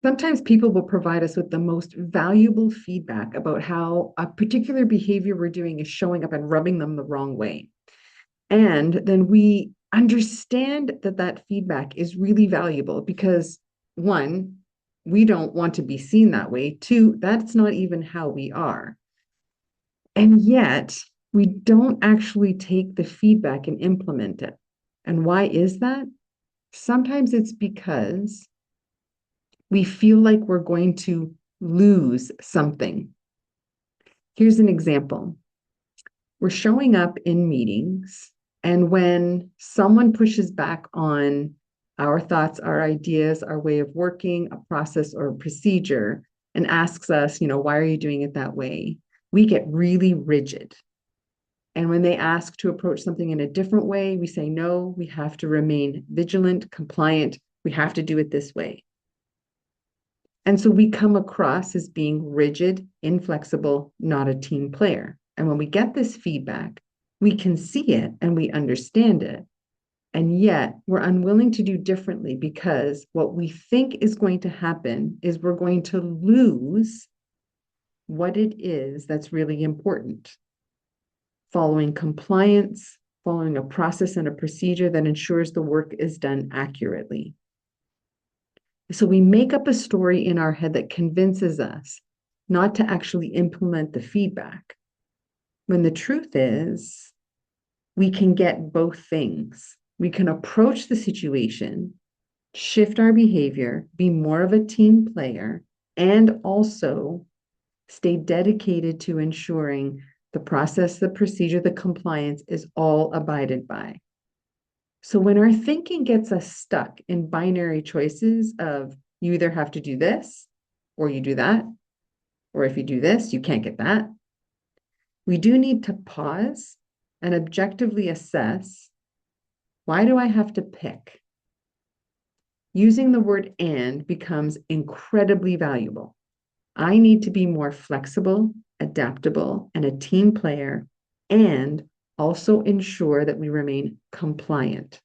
Sometimes people will provide us with the most valuable feedback about how a particular behavior we're doing is showing up and rubbing them the wrong way. And then we understand that that feedback is really valuable because, one, we don't want to be seen that way. Two, that's not even how we are. And yet, we don't actually take the feedback and implement it. And why is that? Sometimes it's because we feel like we're going to lose something. Here's an example. We're showing up in meetings, and when someone pushes back on our thoughts, our ideas, our way of working, a process or a procedure, and asks us, why are you doing it that way? We get really rigid. And when they ask to approach something in a different way, we say, no, we have to remain vigilant, compliant. We have to do it this way. And so we come across as being rigid, inflexible, not a team player. And when we get this feedback, we can see it and we understand it. And yet we're unwilling to do differently because what we think is going to happen is we're going to lose what it is that's really important. Following compliance, following a process and a procedure that ensures the work is done accurately. So we make up a story in our head that convinces us not to actually implement the feedback. When the truth is, we can get both things. We can approach the situation, shift our behavior, be more of a team player, and also stay dedicated to ensuring the process, the procedure, the compliance is all abided by. So when our thinking gets us stuck in binary choices of you either have to do this or you do that, or if you do this, you can't get that, we do need to pause and objectively assess, why do I have to pick? Using the word and becomes incredibly valuable. I need to be more flexible, adaptable, and a team player, and also ensure that we remain compliant.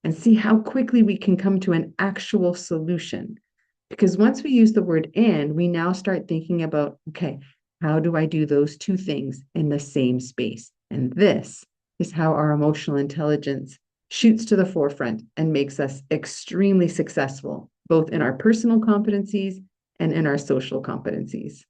And see how quickly we can come to an actual solution. Because once we use the word and, we now start thinking about, okay, how do I do those two things in the same space? And this is how our emotional intelligence shoots to the forefront and makes us extremely successful, both in our personal competencies and in our social competencies.